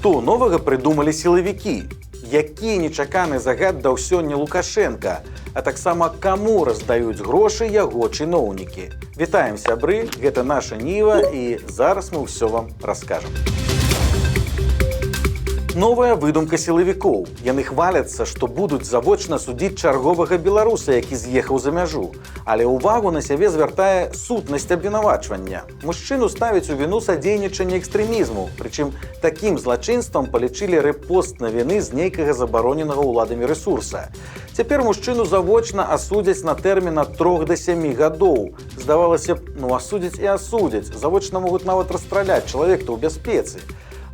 Што новага прыдумалі сілавікі? Які нечаканы загад даў сёння Лукашенка, а таксама каму раздаюць грошы яго чыноўнікі. Вітаем, сябры, гэта наша Ніва, і зараз мы ўсё вам раскажам. Новая выдумка сілавікоў. Яны хваляцца, што будуць завочна судзіць чарговага беларуса, які з'ехаў за мяжу. Але ўвагу на сябе звяртае сутнасць абвінавачвання. Мужчыну ставяць у віну садзейнічання экстрэмізму, прычым такім злачынствам палічылі рэпост навіны з нейкага забароненага ўладамі рэсурса. Цяпер мужчыну завочна асудзяць на тэрмін ад 3 до 7 гадоў. Здавалася б, асудзяць і асудзяць. Завочна могуць нават расстраляць, чалавек-то ў бяспецы.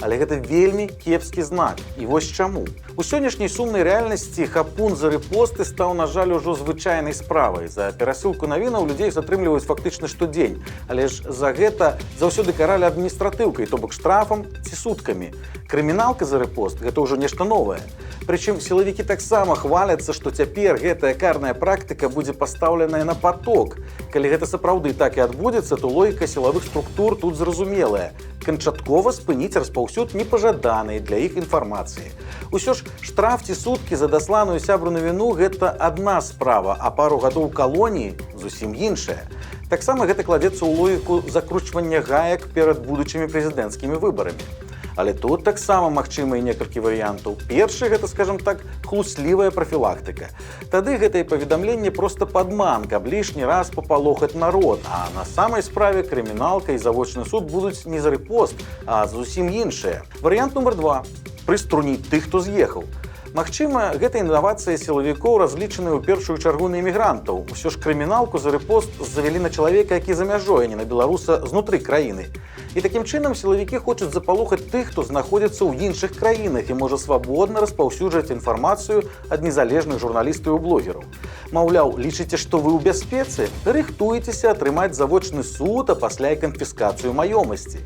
Але гэта вельмі кепскі знак. І вось чаму. У сённяшняй сумнай рэальнасці хапун за рэпосты стаў, на жаль, ужо звычайнай справай. За перасылку навінаў людзей затрымліваюць фактычна штодзень. Але ж за гэта заўсёды каралі адміністратыўкай, то бок штрафам ці суткамі. Крыміналка за рэпост – гэта ўжо нешта новае. Прычым сілавікі таксама хваляцца, што цяпер гэтая карная практыка будзе пастаўленая на поток. Калі гэта сапраўды так і адбудзецца, то логіка сілавых структур тут зразумелая. Канчаткова спыніць распаўсюд непажаданай для іх інфармацыі. Усё ж штраф ці суткі за дасланую сябру навіну – гэта адна справа, а пару гадоў калоніі – зусім іншая. Таксама гэта кладзецца ў логіку закручвання гаек перад будучымі прэзідэнцкімі выбарамі. Але тут таксама магчыма і некалькі варыянтаў. Першы – гэта, скажам так, хлуслівая прафілактыка. Тады гэтае паведамленне проста падман, каб лішні раз папалохаць народ. А на самай справе крыміналка і завочны суд будуць не за рэпост, а зусім іншыя. Варыянт нумар 2 – прыструніць тых, хто з'ехаў. Магчыма, гэта інавацыя сілавікоў разлічаная ў першую чаргу на эмігрантаў. Усё ж крыміналку за рэпост завялі на чалавека, які за мяжой, а не на беларуса знутры краіны. І такім чынам сілавікі хочуць запалохаць тых, хто знаходзіцца ў іншых краінах і можа свабодна распаўсюджваць інфармацыю ад незалежных журналістаў і блогераў. Маўляў, лічыце, што вы ў бяспецы? Рыхтуйцеся атрымаць завочны суд, а пасля і канфіскацыю маёмасці.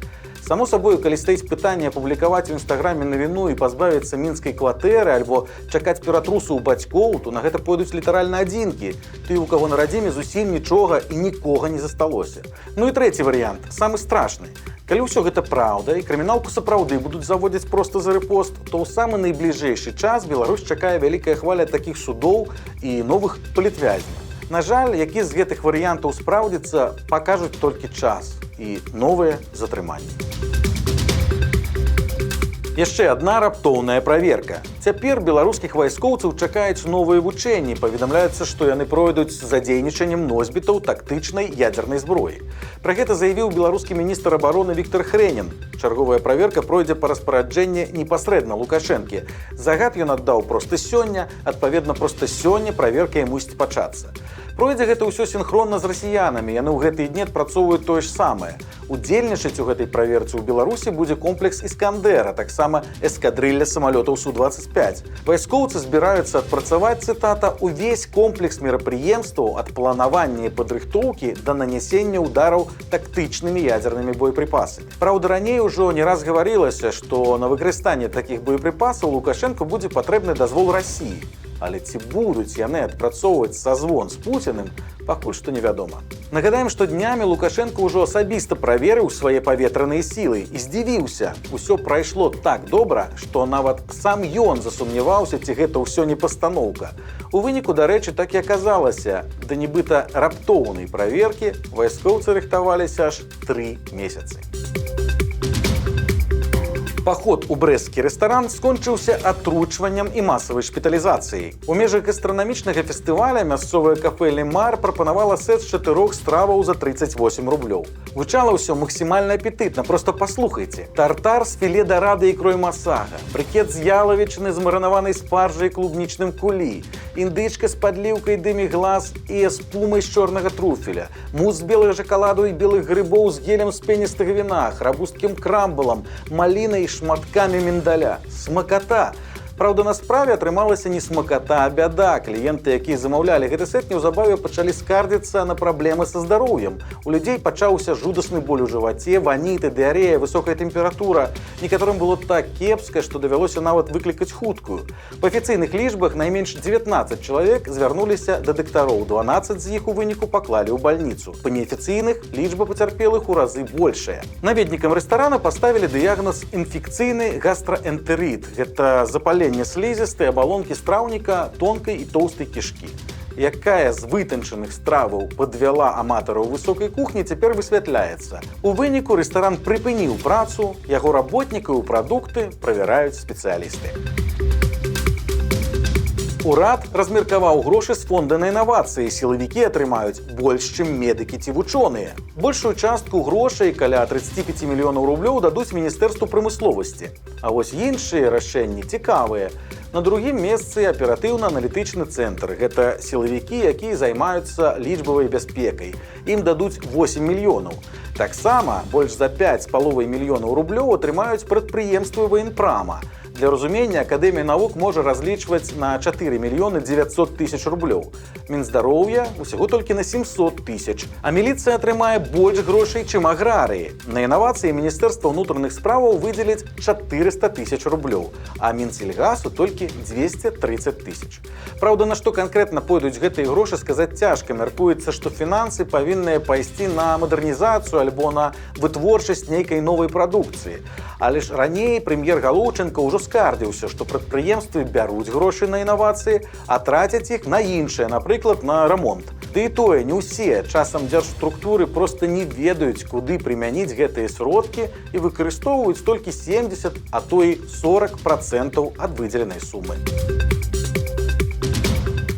Само сабою, калі стаіць пытанне апублікаваць у інстаграме навіну і пазбавіцца мінскай кватэры альбо чакаць ператрусу ў бацькоў, то на гэта пойдуць літаральна адзінкі. Ты, у каго на радзіме зусім нічога і нікога не засталося. Ну і трэці варыянт, самы страшны. Калі ўсё гэта праўда і крыміналку сапраўды будуць заводзіць проста за рэпост, то ў самы найбліжэйшы час Беларусь чакае вялікая хваля такіх судоў і новых палітвязняў. На жаль, які з гэтых варыянтаў спраўдзіцца, пакажуць толькі час і новыя затрыманні. Яшчэ адна раптоўная праверка. Цяпер беларускіх вайскоўцаў чакаюць новыя вучэнні. Паведамляецца, што яны пройдуць з задзейнічаннем носьбітаў тактычнай ядзернай зброі. Пра гэта заявіў беларускі міністр абароны Віктор Хрэнін. Чарговая праверка пройдзе па распараджэнні непасрэдна Лукашэнкі. Загад ён аддаў проста сёння, адпаведна проста сёння праверка і мусіць пачацца. Пройдзе гэта ўсё сінхронна з расіянамі, яны ў гэтыя дні адпрацоўваюць тое ж самае. Удзельнічаць у гэтай праверцы ў Беларусі будзе комплекс «Іскандэр», а таксама эскадрылля самалётаў Су-25. Вайскоўцы збіраюцца адпрацаваць, цытата, увесь комплекс мерапрыемстваў ад планавання і падрыхтоўкі да нанясення ўдараў тактычнымі ядзернымі боепрыпасамі. Праўда, раней ужо не раз гаварылася, што на выкарыстанне такіх боепрыпасаў Лукашэнку будзе патрэбны дазвол Расіі. Але ці будуць яны адпрацоўваць сазвон з Пуціним, пакуль што невядома. Нагадаем, што днямі Лукашенко ўжо асабіста праверыў свае паветраныя сілы і здзівіўся. Усё прайшло так добра, што нават сам ён засумняваўся, ці гэта ўсё не пастаноўка. У выніку, дарэчы, так і аказалася. Да нібыта раптоўнай праверкі вайскоўцы рыхтаваліся аж 3 месяцы. Паход у брэсцкі рэстаран скончыўся атручваннем і масавай шпіталізацыяй. У межах гастранамічнага фестываля мясцовая кафэ «Лемар» прапанавала сет з 4 страваў за 38 рублёў. Гучала ўсё максімальна апетытна, проста паслухайце. Тартар з філе дарады ікрой масага, брыкет з ялавічыны з маранаванай спаржай і клубнічным кулі, індычка з падліўкай дэміглас і эспумай з чорнага труфеля, мус з белага шакаладу і белых грыбоў з гелем з пеністага віна, храбусткім крамбалам, малінай і шматкамі міндаля. Смаката! Праўда, на справе атрымалася не смаката, а бяда. Кліенты, якія замаўлялі гэты сэт, неўзабаве пачалі скардзіцца на праблемы са здароўем. У людзей пачаўся жудасны боль у жываце, ваніты, дыарэя, высокая тэмпература. Некаторым было так кепска, што давялося нават выклікаць хуткую. Па афіцыйных лічбах найменш 19 чалавек звярнуліся да дактароў, 12 з іх у выніку паклалі ў бальніцу. Па неафіцыйных лічба пацярпелых у разы большая. Наведнікам рэстарана паставілі дыягназ інфекцыйны гастраэнтэрыт. Гэта запаленне слізістай абалонкі страўніка, тонкай і тоўстай кішкі. Якая з вытанчаных страваў падвяла аматараў высокай кухні, цяпер высвятляецца. У выніку рэстаран прыпыніў працу, яго работнікаў і прадукты правяраюць спецыялісты. Урад размеркаваў грошы з фонда на інавацыі. Сілавікі атрымаюць больш, чым медыкі ці вучоныя. Большую частку грошай, каля 35 мільёнаў рублёў, дадуць Міністэрству прамысловасці. А вось іншыя рашэнні цікавыя. На другім месцы аператыўна-аналітычны цэнтр. Гэта сілавікі, якія займаюцца лічбавай бяспекай. Ім дадуць 8 мільёнаў. Таксама больш за 5,5 мільёнаў рублёў атрымаюць прадпрыемствы военпрама. Для разумення, Акадэмія навук можа разлічваць на 4 мільёны 900 тысяч рублёў. Мінздароўя усяго толькі на 700 тысяч. А міліцыя атрымае больш грошай, чым аграрыі. На інавацыі Міністэрства ўнутраных справаў выдзеліць 400 тысяч рублёў, а Мінсельгасу толькі 230 тысяч. Праўда, на што канкрэтна пойдуць гэтыя грошы, сказаць цяжка. Мяркуецца, што фінансы павінныя пайсці на мадэрнізацыю альбо на вытворчасць нейкай новай прадукцыі. Але ж раней прэм'ер Галоўчынка ўжо скардзіўся, што прадпрыемствы бяруць грошы на інавацыі, а трацяць іх на іншыя, напрыклад, на рамонт. Ды і тое, не ўсе. Часам дзяржструктуры проста не ведаюць, куды прымяніць гэтыя сродкі і выкарыстоўваюць толькі 70, а то і 40% ад выдзеленай сумы.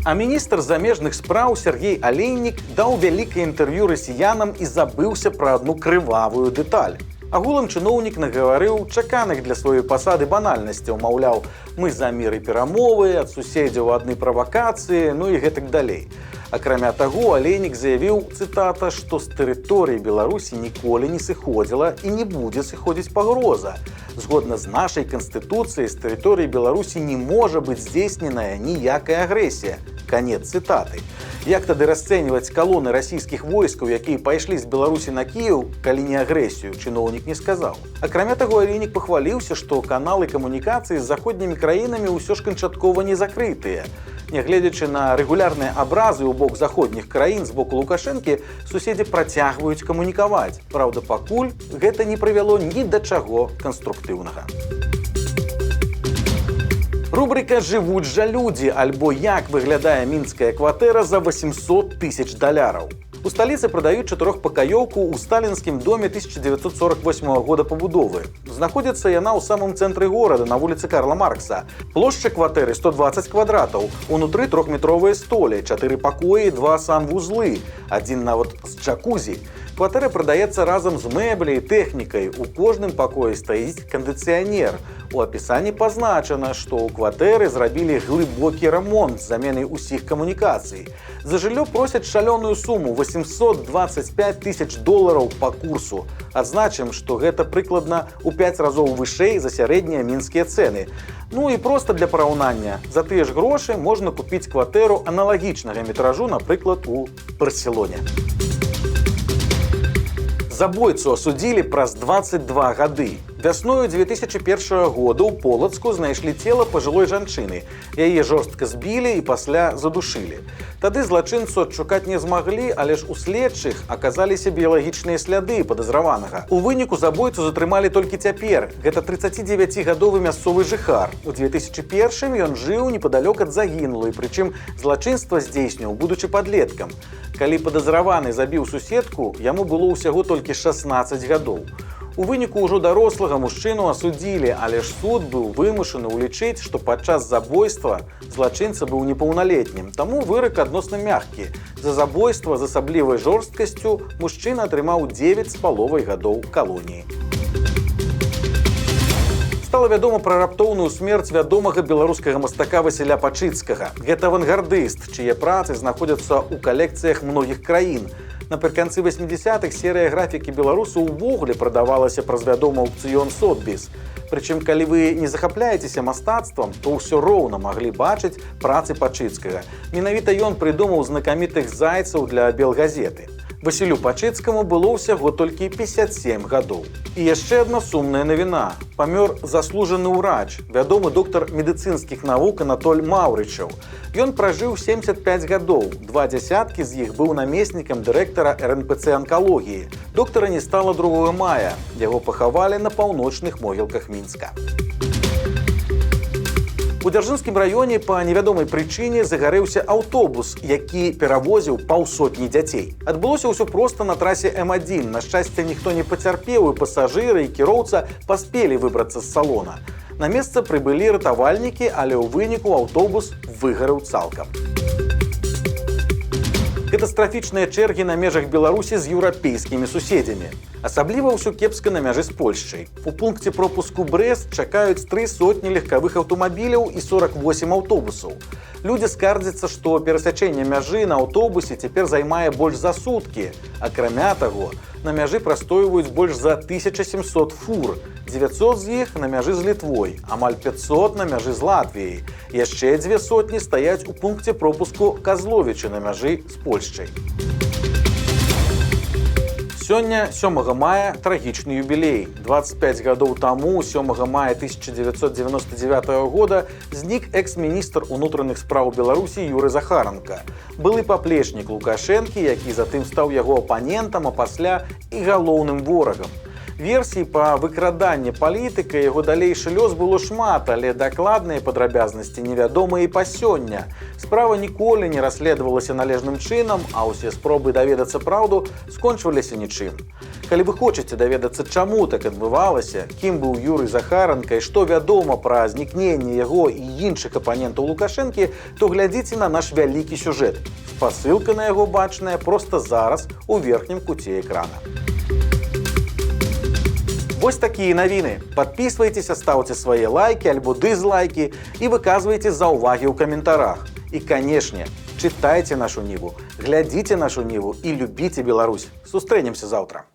А міністр замежных спраў Сергей Алейнік даў вялікае інтэрв'ю расіянам і забыўся пра адну крывавую дэталь. Агулам чыноўнік нагаварыў чаканых для сваёй пасады банальнасцяў, маўляў, мы за мір і перамовы, ад суседзяў адны правакацыі, ну і гэтак далей. Акрамя таго, Алейнік заявіў, цытата, што з тэрыторыі Беларусі ніколі не сыходзіла і не будзе сыходзіць пагроза. Згодна з нашай канстытуцыяй, з тэрыторыі Беларусі не можа быць здзейсненая ніякая агрэсія. Канец цытаты. Як тады расцэньваць калоны расійскіх войскаў, якія пайшлі з Беларусі на Кіеў, калі не агрэсію, чыноўнік не сказаў. Акрамя таго, Алейнік пахваліўся, што каналы камунікацыі з заходнімі краінамі ўсё ж канчаткова не закрытыя. Нягледзячы на рэгулярныя абразы ў бок заходніх краін з боку Лукашэнкі, суседзі працягваюць камунікаваць. Праўда, пакуль гэта не прывяло ні да чаго канструктыўнага. Рубрика «Жывуць жа людзі» альбо «Як выглядае мінская кватэра за 800 тысяч даляраў». У сталіцы прадаюць чатырохпакаёўку ў сталінскім доме 1948 года пабудовы. Знаходзіцца яна ў самым цэнтры горада, на вуліцы Карла Маркса. Плошча кватэры 120 квадратаў. Унутры 3-метровыя столі, 4 пакоі, 2 санвузлы, адзін нават з джакузі. Кватэра прадаецца разам з мэбляй і тэхнікай. У кожным пакоі стаіць кандыцыянер. У апісанні пазначана, што ў кватэры зрабілі глыбокі рамонт з заменай усіх камунікацый. За жыллё просяць шалёную суму $825 тысяч па курсу. Адзначым, што гэта прыкладна ў 5 разоў вышэй за сярэднія мінскія цэны. Ну і проста для параўнання. За тыя ж грошы можна купіць кватэру аналагічнага метражу, напрыклад, у Барселоне. Забойцу асудзілі праз 22 гады. Вясною 2001 года ў Полацку знайшлі цела пажылой жанчыны. Яе жорстка збілі і пасля задушылі. Тады злачынцу адшукаць не змаглі, але ж у следчых аказаліся біялагічныя сляды падазраванага. У выніку забойцу затрымалі толькі цяпер. Гэта 39-гадовы мясцовы жыхар. У 2001 ён жыў непадалёк ад загінулай, прычым злачынства здзейсніў, будучы падлеткам. Калі падазраваны забіў суседку, яму было ўсяго толькі 16 гадоў. У выніку ўжо дарослага мужчыну асудзілі, але ж суд быў вымушаны ўлічыць, што падчас забойства злачынца быў непаўналетнім, таму вырак адносна мяккі. За забойства з асаблівай жорсткасцю мужчына атрымаў 9,5 гадоў калоніі. Стала вядома пра раптоўную смерць вядомага беларускага мастака Васіля Пачыцкага. Гэта авангардыст, чые працы знаходзяцца ў калекцыях многіх краін. Напрыканцы 80-х серыя графікі беларуса ўвогуле прадавалася праз вядомы аўкцыён Сотбіс. Прычым, калі вы не захапляецеся мастацтвам, то ўсё роўна маглі бачыць працы Пачыцкага. Менавіта ён прыдумаў знакамітых зайцаў для белгазеты. Васілю Пачыцкаму было ўсяго толькі 57 гадоў. І яшчэ адна сумная навіна. Памёр заслужаны ўрач, вядомы доктар медыцынскіх навук Анатоль Маўрычаў. Ён пражыў 75 гадоў, 20 з іх быў намеснікам дырэктара РНПЦ анкалогіі. Доктара не стала 2 мая. Яго пахавалі на паўночных могілках Мінска. У Дзяржынскім раёне па невядомай прычыне загарэўся аўтобус, які перавозіў паўсотні дзяцей. Адбылося ўсё проста на трасе М1. На шчасце, ніхто не пацярпеў, і пасажыры, і кіроўца паспелі выбрацца з салона. На месца прыбылі ратавальнікі, але ў выніку аўтобус выгарэў цалкам. Катастрафічныя чэргі на межах Беларусі з еўрапейскімі суседзямі. Асабліва ўсё кепска на мяжы з Польшчай. У пункце пропуску Брэст чакаюць 3 сотні легкавых аўтамабіляў і 48 аўтобусаў. Людзі скардзяцца, што перасячэнне мяжы на аўтобусе цяпер займае больш за суткі. Акрамя таго, на мяжы прастойваюць больш за 1700 фур. 900 з іх на мяжы з Літвой, амаль 500 на мяжы з Латвіяй. Яшчэ 2 сотні стаяць у пункце пропуску Казловіча на мяжы з Польшчай. Сёння, 7 мая, трагічны юбілей. 25 гадоў таму, 7 мая 1999 года, знік экс-міністр унутраных спраў Беларусі Юрый Захаранка. Былы паплечнік Лукашэнкі, які затым стаў яго апанентам, а пасля і галоўным ворагам. Версій па выкраданні палітыка яго далейшы лёс было шмат, але дакладныя падрабязнасці невядомыя і па сёння. Справа ніколі не расследавалася належным чынам, а ўсе спробы даведацца праўду скончваліся нічым. Калі вы хочаце даведацца, чаму так адбывалася, кім быў Юрый Захаранка і што вядома пра знікненне яго і іншых апанентаў Лукашэнкі, то глядзіце на наш вялікі сюжэт. Спасылка на яго бачная проста зараз у верхнім куце экрана. Вось такія навіны. Падпісвайцеся, стаўце свае лайкі альбо дызлайкі і выказвайце заўвагі ў каментарах. І, канешне, чытайце нашу ніву, глядзіце нашу ніву і любіце Беларусь. Сустрэнемся заўтра.